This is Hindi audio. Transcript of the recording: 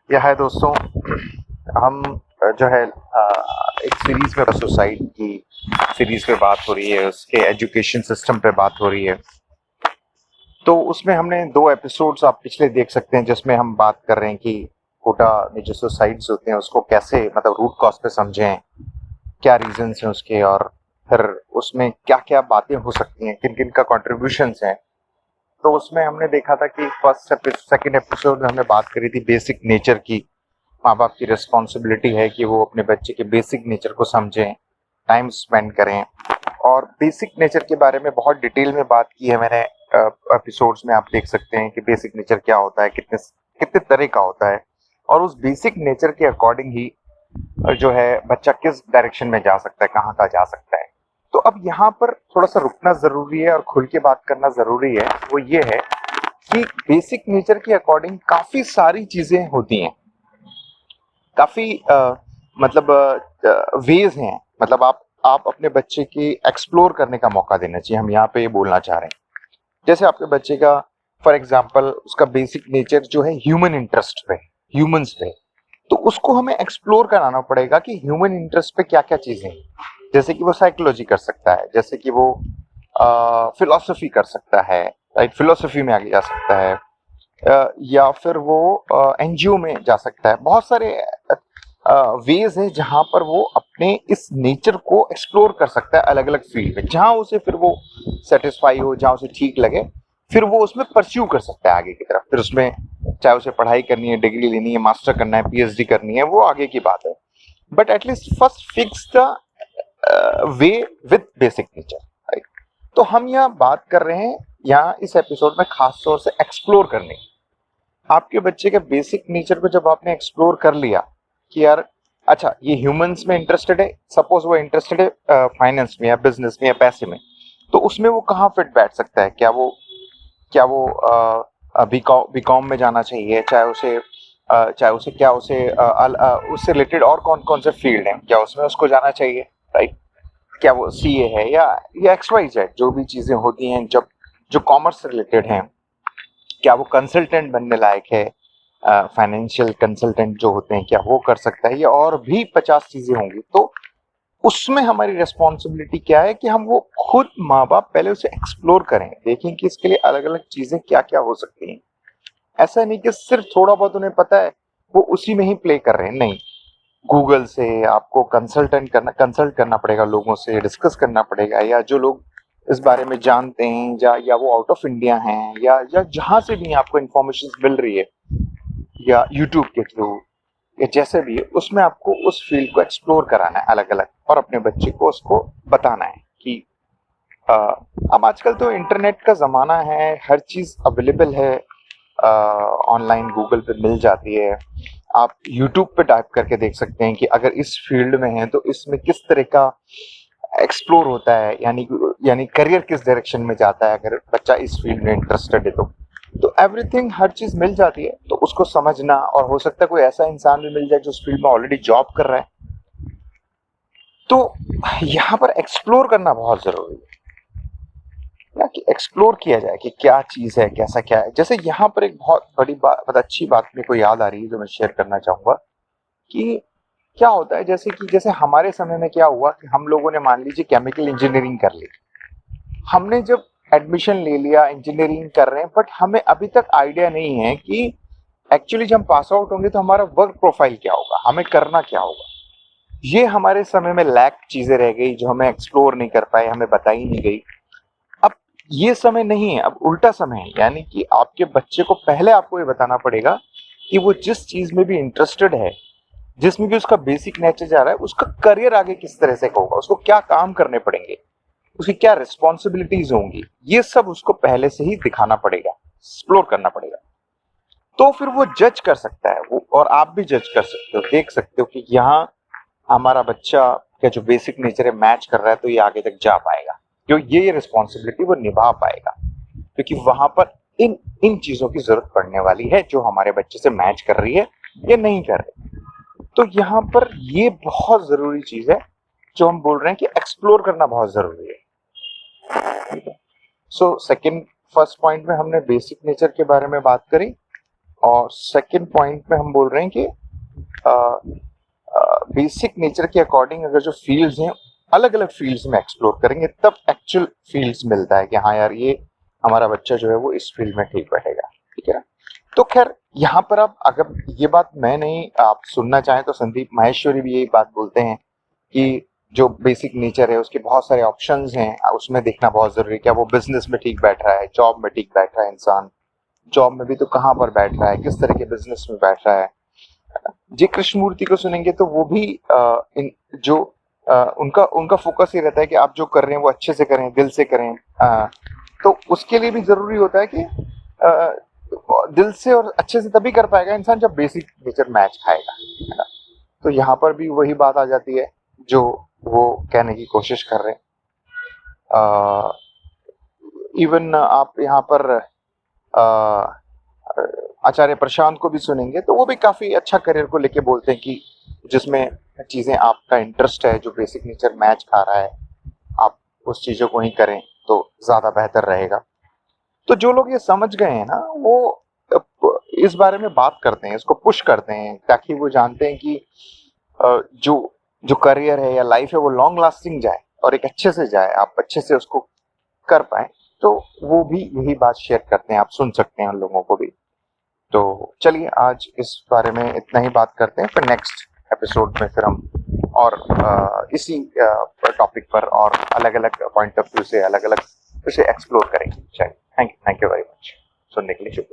यह है दोस्तों, हम जो है एक सीरीज में सुसाइड की सीरीज पे बात हो रही है, उसके एजुकेशन सिस्टम पे बात हो रही है। तो उसमें हमने 2 एपिसोड्स आप पिछले देख सकते हैं, जिसमें हम बात कर रहे हैं कि कोटा में जो सुसाइड्स होते हैं उसको कैसे मतलब रूट कॉज पे समझें, क्या रीजंस हैं उसके, और फिर उसमें क्या क्या बातें हो सकती हैं, किन किन का कॉन्ट्रीब्यूशंस हैं। तो उसमें हमने देखा था कि सेकंड एपिसोड में हमने बात करी थी बेसिक नेचर की। माँ बाप की रिस्पॉन्सिबिलिटी है कि वो अपने बच्चे के बेसिक नेचर को समझें, टाइम स्पेंड करें। और बेसिक नेचर के बारे में बहुत डिटेल में बात की है मैंने एपिसोड्स में। आप देख सकते हैं कि बेसिक नेचर क्या होता है, कितने कितने तरह का होता है, और उस बेसिक नेचर के अकॉर्डिंग ही जो है बच्चा किस डायरेक्शन में जा सकता है, कहाँ का जा सकता है। तो अब यहाँ पर थोड़ा सा रुकना जरूरी है और खुल के बात करना जरूरी है। वो ये है कि बेसिक नेचर के अकॉर्डिंग काफी सारी चीजें होती हैं, काफी मतलब वेज हैं। मतलब आप अपने बच्चे के एक्सप्लोर करने का मौका देना चाहिए, हम यहाँ पे ये बोलना चाह रहे हैं। जैसे आपके बच्चे का फॉर एग्जांपल उसका बेसिक नेचर जो है ह्यूमन इंटरेस्ट पे, ह्यूमंस पे, तो उसको हमें एक्सप्लोर कराना पड़ेगा कि ह्यूमन इंटरेस्ट पे क्या क्या चीजें हैं। जैसे कि वो साइकोलॉजी कर सकता है, जैसे कि वो फिलोसफी कर सकता है, राइट, फिलोसफी में आगे जा सकता है, या फिर वो एनजीओ में जा सकता है। बहुत सारे वेज हैं जहां पर वो अपने इस नेचर को एक्सप्लोर कर सकता है अलग अलग फील्ड में, जहां उसे फिर वो सेटिस्फाई हो, जहां उसे ठीक लगे, फिर वो उसमें परस्यू कर सकता है आगे की तरफ। फिर उसमें चाहे उसे पढ़ाई करनी है, डिग्री लेनी है, मास्टर करना है, पीएचडी करनी है, वो आगे की बात है। But at least first fix the way with basic nature, right. तो हम यहाँ बात कर रहे हैं, यहाँ इस एपिसोड में खास तौर से एक्सप्लोर करने की। आपके बच्चे के बेसिक नेचर को जब आपने एक्सप्लोर कर लिया कि यार अच्छा ये ह्यूमंस में इंटरेस्टेड है, सपोज वो इंटरेस्टेड है फाइनेंस में या बिजनेस में या पैसे में, तो उसमें वो कहाँ फिट बैठ सकता है? क्या वो बीकॉम में जाना चाहिए, चाहे उसे क्या उससे रिलेटेड और कौन कौन से फील्ड हैं, क्या उसमें उसको जाना चाहिए, राइट। क्या वो सीए है या एक्स वाई जेड जो भी चीजें होती हैं जब जो कॉमर्स से रिलेटेड हैं, क्या वो कंसल्टेंट बनने लायक है, फाइनेंशियल कंसल्टेंट जो होते हैं क्या वो कर सकता है, या और भी 50 चीजें होंगी। तो उसमें हमारी रिस्पॉन्सिबिलिटी क्या है कि हम वो खुद माँ बाप पहले उसे एक्सप्लोर करें, देखें कि इसके लिए अलग अलग चीजें क्या क्या हो सकती हैं। ऐसा नहीं कि सिर्फ थोड़ा बहुत उन्हें पता है वो उसी में ही प्ले कर रहे हैं, नहीं। गूगल से आपको कंसल्ट करना पड़ेगा, लोगों से डिस्कस करना पड़ेगा, या जो लोग इस बारे में जानते हैं, या वो आउट ऑफ इंडिया हैं, या जहां से भी आपको इंफॉर्मेशन मिल रही है, या यूट्यूब के थ्रू, या जैसे भी है, उसमें आपको उस फील्ड को एक्सप्लोर कराना है अलग अलग, और अपने बच्चे को उसको बताना है कि अ, अब आजकल तो इंटरनेट का जमाना है, हर चीज अवेलेबल है, ऑनलाइन गूगल पे मिल जाती है। आप यूट्यूब पे टाइप करके देख सकते हैं कि अगर इस फील्ड में है तो इसमें किस तरह का एक्सप्लोर होता है, यानी करियर किस डायरेक्शन में जाता है अगर बच्चा इस फील्ड में इंटरेस्टेड है। तो एवरीथिंग, हर चीज मिल जाती है, तो उसको समझना, और हो सकता है कोई ऐसा इंसान भी मिल जाए जो उस फील्ड में ऑलरेडी जॉब कर रहा है। तो यहाँ पर एक्सप्लोर करना बहुत जरूरी है ना, कि एक्सप्लोर किया जाए कि क्या चीज है, कैसा क्या है। जैसे यहाँ पर एक बहुत बड़ी बात, बहुत अच्छी बात मेरे को याद आ रही है जो मैं शेयर करना चाहूंगा कि क्या होता है, जैसे हमारे समय में क्या हुआ कि हम लोगों ने मान लीजिए केमिकल इंजीनियरिंग कर ली। हमने जब एडमिशन ले लिया, इंजीनियरिंग कर रहे हैं, बट हमें अभी तक आइडिया नहीं है कि एक्चुअली जब हम पास आउट होंगे तो हमारा वर्क प्रोफाइल क्या होगा, हमें करना क्या होगा। ये हमारे समय में लैक चीजें रह गई जो हमें एक्सप्लोर नहीं कर पाए, हमें बताई नहीं गई। अब ये समय नहीं है, अब उल्टा समय है, यानी कि आपके बच्चे को पहले आपको ये बताना पड़ेगा कि वो जिस चीज में भी इंटरेस्टेड है, जिसमें भी उसका बेसिक नेचर जा रहा है, उसका करियर आगे किस तरह से होगा, उसको क्या काम करने पड़ेंगे, उसकी क्या रिस्पॉन्सिबिलिटीज होंगी, ये सब उसको पहले से ही दिखाना पड़ेगा, एक्सप्लोर करना पड़ेगा। तो फिर वो जज कर सकता है, वो और आप भी जज कर सकते हो, देख सकते हो कि यहाँ हमारा बच्चा का जो बेसिक नेचर है मैच कर रहा है, तो ये आगे तक जा पाएगा, जो ये रिस्पॉन्सिबिलिटी वो निभा पाएगा, क्योंकि वहां पर इन इन चीजों की जरूरत पड़ने वाली है जो हमारे बच्चे से मैच कर रही है या नहीं कर रही। तो यहाँ पर ये बहुत जरूरी चीज है जो हम बोल रहे हैं कि एक्सप्लोर करना बहुत जरूरी है। सो सेकंड फर्स्ट पॉइंट में हमने बेसिक नेचर के बारे में बात करी, और सेकंड पॉइंट में हम बोल रहे हैं कि बेसिक नेचर के अकॉर्डिंग अगर जो फील्ड्स हैं अलग अलग फील्ड्स में एक्सप्लोर करेंगे तब एक्चुअल फील्ड्स मिलता है कि हाँ यार ये हमारा बच्चा जो है वो इस फील्ड में ठीक बैठेगा, ठीक है। तो खैर यहाँ पर आप अगर ये बात मैं नहीं आप सुनना चाहें तो संदीप माहेश्वरी भी यही बात बोलते हैं कि जो बेसिक नेचर है उसके बहुत सारे ऑप्शंस हैं, उसमें देखना बहुत जरूरी है क्या वो बिजनेस में ठीक बैठ रहा है, जॉब में ठीक बैठ रहा है, इंसान जॉब में भी तो कहाँ पर बैठ रहा है, किस तरह के बिजनेस में बैठ रहा है। जी कृष्णमूर्ति को सुनेंगे तो वो भी उनका उनका फोकस ये रहता है कि आप जो कर रहे हैं वो अच्छे से करें, दिल से करें। तो उसके लिए भी जरूरी होता है कि दिल से और अच्छे से तभी कर पाएगा इंसान जब बेसिक नेचर मैच खाएगा, है ना। तो यहाँ पर भी वही बात आ जाती है जो वो कहने की कोशिश कर रहे हैं। इवन आप यहाँ पर आचार्य प्रशांत को भी सुनेंगे तो वो भी काफी अच्छा करियर को लेके बोलते हैं कि जिसमें चीजें आपका इंटरेस्ट है, जो बेसिक नेचर मैच खा रहा है, आप उस चीजों को ही करें तो ज्यादा बेहतर रहेगा। तो जो लोग ये समझ गए हैं ना वो इस बारे में बात करते हैं, इसको पुश करते हैं ताकि वो जानते हैं कि जो जो करियर है या लाइफ है वो लॉन्ग लास्टिंग जाए और एक अच्छे से जाए, आप अच्छे से उसको कर पाए। तो वो भी यही बात शेयर करते हैं, आप सुन सकते हैं उन लोगों को भी। तो चलिए आज इस बारे में इतना ही बात करते हैं, फिर नेक्स्ट एपिसोड में फिर हम और इसी टॉपिक पर और अलग अलग पॉइंट ऑफ व्यू से अलग अलग उसे एक्सप्लोर करेंगे। चलिए थैंक यू वेरी मच सुनने के लिए, शुक्रिया।